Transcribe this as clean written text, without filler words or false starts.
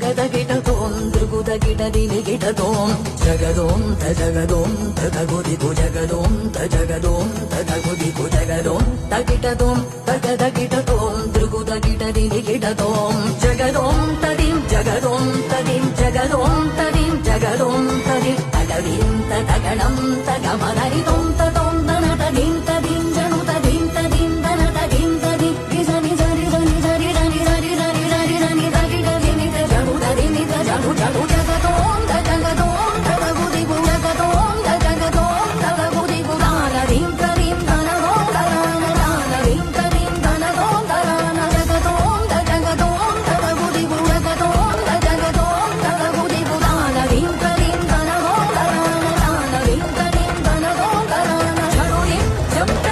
తగదగిటతోం దృగుదగిటదినిగిటతోం జగదోం తగదికు జగదోం తగదికు జగదోం తగిటతోం తగదగిటతోం దృగుదగిటదినిగిటతోం జగదోం తదిం జగదోం